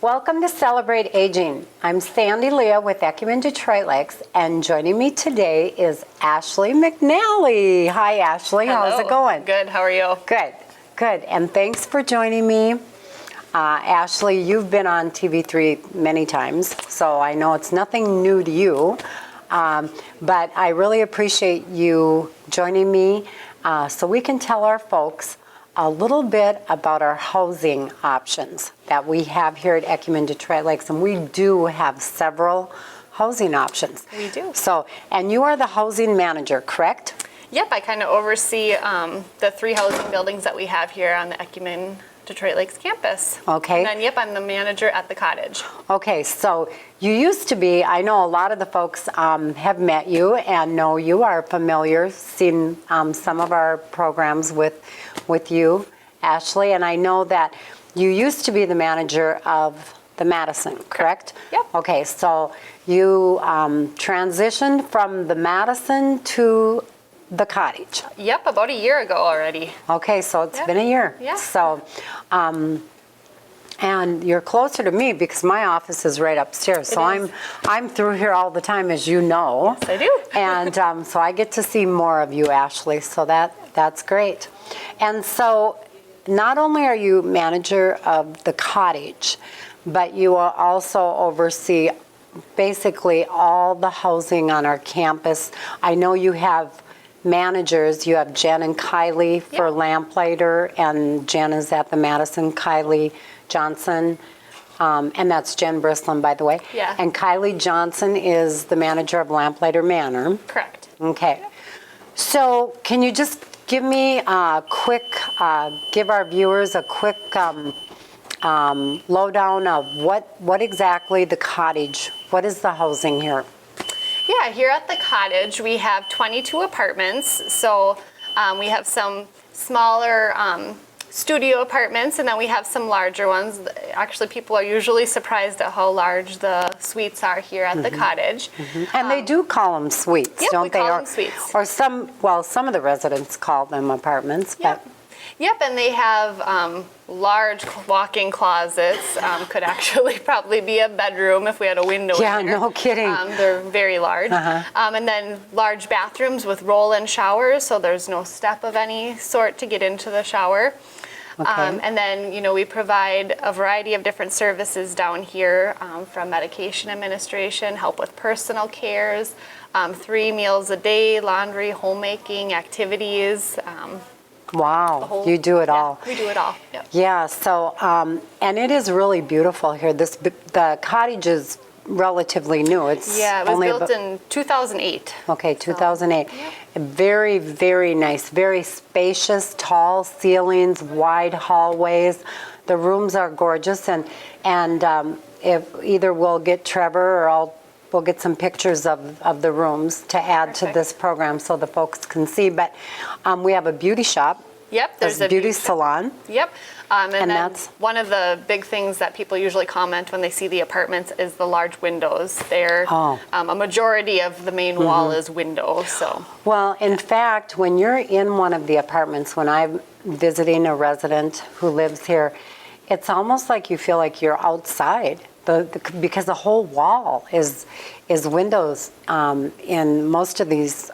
Welcome to Celebrate Aging. I'm Sandy Leah with Ecumen Detroit Lakes, and joining me today is Ashley McNally. Hi, Ashley. Hello. How's it going? Good. How are you? Good. Good. And thanks for joining me. Ashley, you've been on TV3 many times, so I know it's nothing new to you, but I really appreciate you joining me so we can tell our folks a little bit about our housing options that we have here at Ecumen Detroit Lakes, and we do have several housing options. We do. So, and you are the housing manager, correct? Yep, I kind of oversee the 3 housing buildings that we have here on the Ecumen Detroit Lakes campus. Okay. And then, yep, I'm the manager at the cottage. Okay, so you used to be, I know a lot of the folks have met you and know you, are familiar, seen some of our programs with you, Ashley, and I know that you used to be the manager of the Madison, correct? Yep. Okay, so you transitioned from the Madison to the cottage. Yep, about a year ago already. Okay, so it's been a year. Yeah. So, and you're closer to me because my office is right upstairs. So I'm through here all the time, as you know. Yes, I do. And so I get to see more of you, Ashley. So that's great. And so, not only are you manager of the cottage, but you also oversee basically all the housing on our campus. I know you have managers. You have Jen and Kylie for Lamplighter, and Jen is at the Madison, Kylie Johnson, and that's Jen Brislin, by the way. Yeah. And Kylie Johnson is the manager of Lamplighter Manor. Correct. Okay. So can you just give me a quick, give our viewers a quick lowdown of what exactly the cottage, what is the housing here? Yeah, here at the cottage we have 22 apartments. So we have some smaller studio apartments, and then we have some larger ones. Actually, people are usually surprised at how large the suites are here at the cottage. And they do call them suites, Yep, don't we they? call them suites. Or some of the residents call them apartments. Yep. Yep, and they have large walk-in closets. Could actually probably be a bedroom if we had a window in there. No kidding. They're very large. And then large bathrooms with roll-in showers, so there's no step of any sort to get into the shower. Okay. And then, you know, we provide a variety of different services down here, from medication administration, help with personal cares, 3 meals a day, laundry, homemaking, activities. Wow, you do it all. We do it all. Yep. Yeah, so, and it is really beautiful here. The cottage is relatively new. It's Yeah, it was only built in 2008. Okay, 2008. Very, very nice, very spacious, tall ceilings, wide hallways. The rooms are gorgeous, and if either we'll get Trevor or we'll get some pictures of the rooms to add to this program so the folks can see. But we have a beauty shop. Yep, there's a beauty salon. Yep. And then that's one of the big things that people usually comment when they see the apartments is the large windows. They're a majority of the main wall is window. So well, in fact, when you're in one of the apartments, when I'm visiting a resident who lives here, it's almost like you feel like you're outside. Because the whole wall is windows in most of these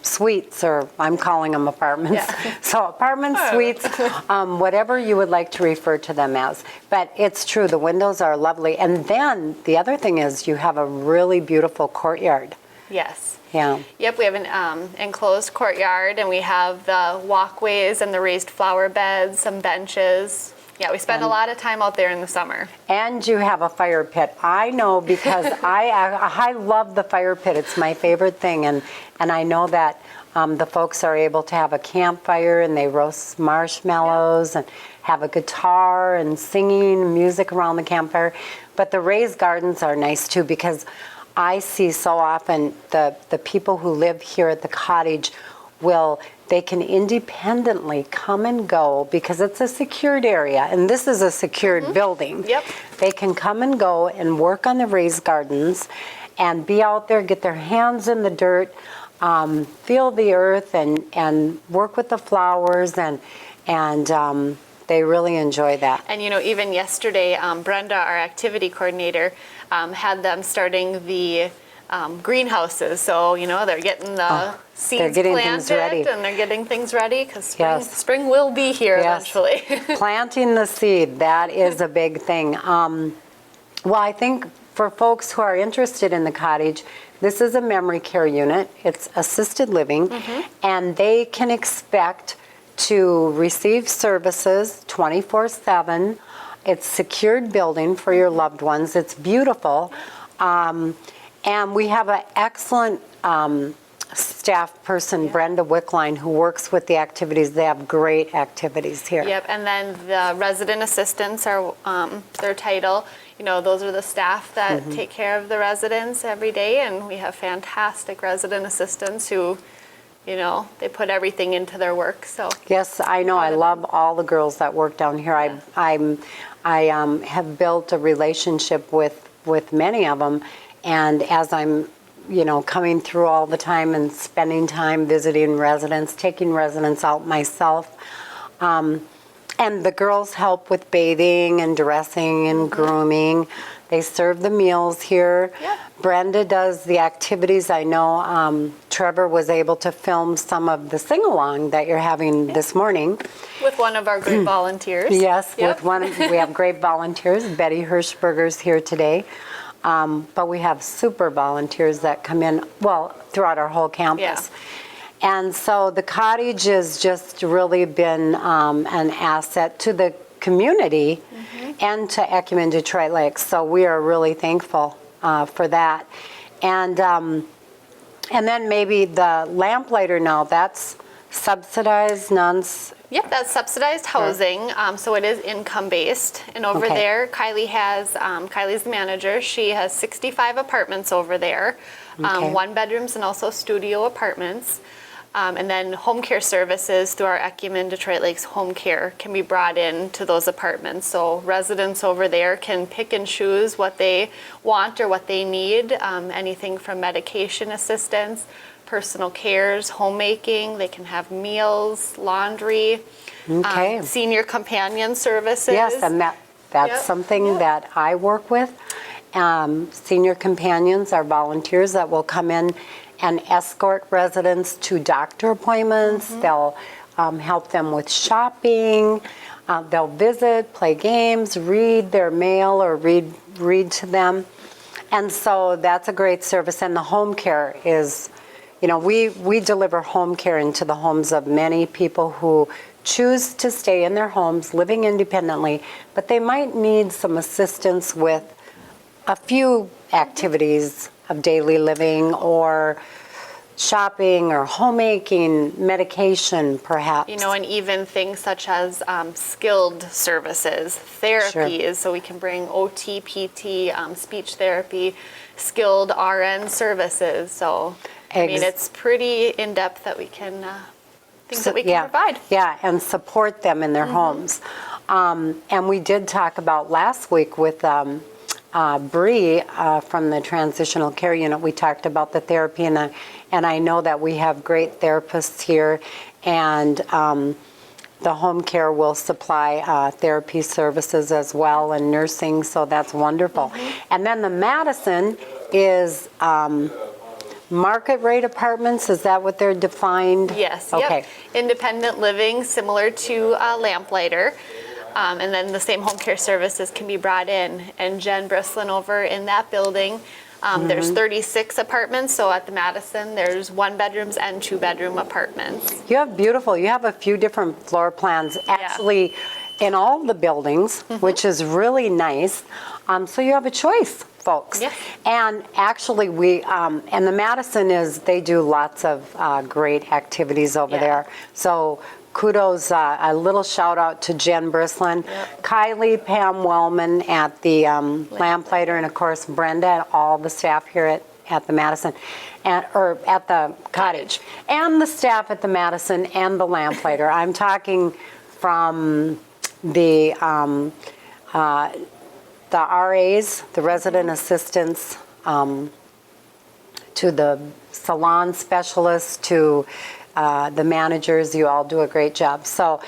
suites, or I'm calling them apartments. Yeah. So apartment suites, whatever you would like to refer to them as. But it's true, the windows are lovely. And then the other thing is you have a really beautiful courtyard. yes. Yeah. Yep, we have an enclosed courtyard, and we have the walkways and the raised flower beds, some benches. Yeah, we spend a lot of time out there in the summer. And you have a fire pit. I know because I love the fire pit. It's my favorite thing. And I know that the folks are able to have a campfire and they roast marshmallows and have a guitar and singing music around the campfire. But the raised gardens are nice too, because I see so often the people who live here at the cottage they can independently come and go because it's a secured area, and this is a secured building. Yep. They can come and go and work on the raised gardens and be out there, get their hands in the dirt, feel the earth and work with the flowers, and They really enjoy that. And even yesterday, Brenda, our activity coordinator, had them starting the greenhouses. So they're getting the seeds getting planted things ready. and they're getting things ready because Yes. spring will be here Yes. eventually. Planting the seed, that is a big thing. Well, I think for folks who are interested in the cottage, this is a memory care unit. It's assisted living, and they can expect to receive services 24/7. It's secured building for your loved ones. It's beautiful. And we have an excellent staff person, Brenda Wickline, who works with the activities. They have great activities here. Yep, and then the resident assistants are their title. Those are the staff that take care of the residents every day, and we have fantastic resident assistants who, they put everything into their work. So Yes, I know. I love all the girls that work down here. I have built a relationship with many of them, and as I'm coming through all the time and spending time visiting residents, taking residents out myself. And the girls help with bathing and dressing and grooming. They serve the meals here. Yep. Brenda does the activities. I know Trevor was able to film some of the sing-along that you're having this morning. with one of our great volunteers. Yes, Yep. with one, we have great volunteers. Betty Hirschberger's here today. But we have super volunteers that come in, throughout our whole campus. And so the cottage has just really been an asset to the community and to Ecumen Detroit Lakes. So we are really thankful for that. And then maybe the lamplighter now, that's subsidized, Yep, that's subsidized housing, so it is income-based. And over Okay. there, Kylie's the manager. She has 65 apartments over there, Okay. one bedrooms and also studio apartments. And then home care services through our Ecumen Detroit Lakes Home Care can be brought in to those apartments. So residents over there can pick and choose what they want or what they need, anything from medication assistance, personal cares, homemaking. They can have meals, laundry, Okay. senior companion services. Yes, and that's Yep. something that I work with. Senior companions are volunteers that will come in and escort residents to doctor appointments. They'll help them with shopping. They'll visit, play games, read their mail, or read to them. And so that's a great service. And the home care is, we deliver home care into the homes of many people who choose to stay in their homes, living independently, but they might need some assistance with a few activities of daily living or shopping or homemaking, medication perhaps. And even things such as skilled services, therapies, so we can bring OT, PT, speech therapy, skilled RN services. So, it's pretty in-depth that we can, things that we can provide. Yeah, and support them in their homes. And we did talk about last week with Bree from the Transitional Care Unit. We talked about the therapy, and I know that we have great therapists here, and the home care will supply therapy services as well and nursing, so that's wonderful. And then the Madison is market rate apartments. Is that what they're defined? Yes, Okay. yep. Independent living, similar to Lamplighter. And then the same home care services can be brought in. And Jen Brislin over in that building, there's 36 apartments. So at the Madison, there's 1 bedrooms and 2 bedroom apartments. You have a few different floor plans actually in all the buildings, which is really nice. So you have a choice, folks. Yes. And actually and the Madison they do lots of great activities over there. So kudos, a little shout out to Jen Brislin, Kylie, Pam Wellman at the Lamplighter, and of course Brenda and all the staff here at the Madison, or at the cottage, and the staff at the Madison and the Lamplighter. I'm talking from the RAs, the resident assistants, to the salon specialists, to the managers, you all do a great job. So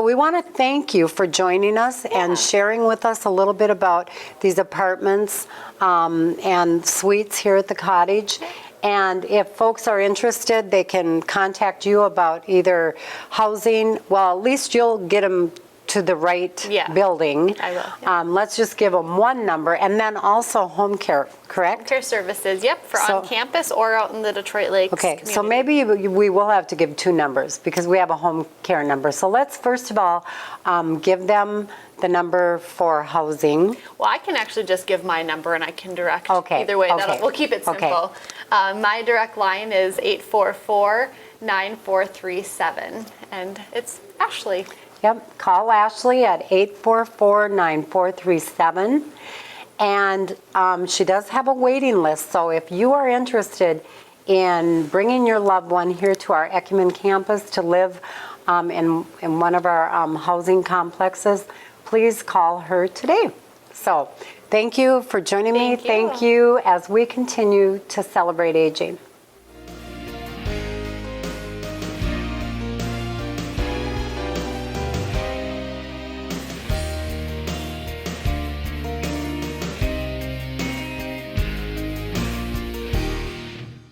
we want to thank you for joining us and sharing with us a little bit about these apartments and suites here at the cottage. And if folks are interested, they can contact you about either housing. Well, at least you'll get them to the right building. I will. Yeah. Let's just give them one number, and then also home care, correct? Care services, yep, for on campus or out in the Detroit Lakes Okay, so community. maybe we will have to give two numbers because we have a home care number. So let's first of all give them the number for housing. Well, I can actually just give my number and I can direct either way. Okay. We'll keep it simple. My direct line is 844-9437, and it's Ashley. Yep, call Ashley at 844-9437. And she does have a waiting list, so if you are interested in bringing your loved one here to our Ecumen campus to live in one of our housing complexes, please call her today. So thank you for joining me. Thank you. Thank you as we continue to celebrate aging.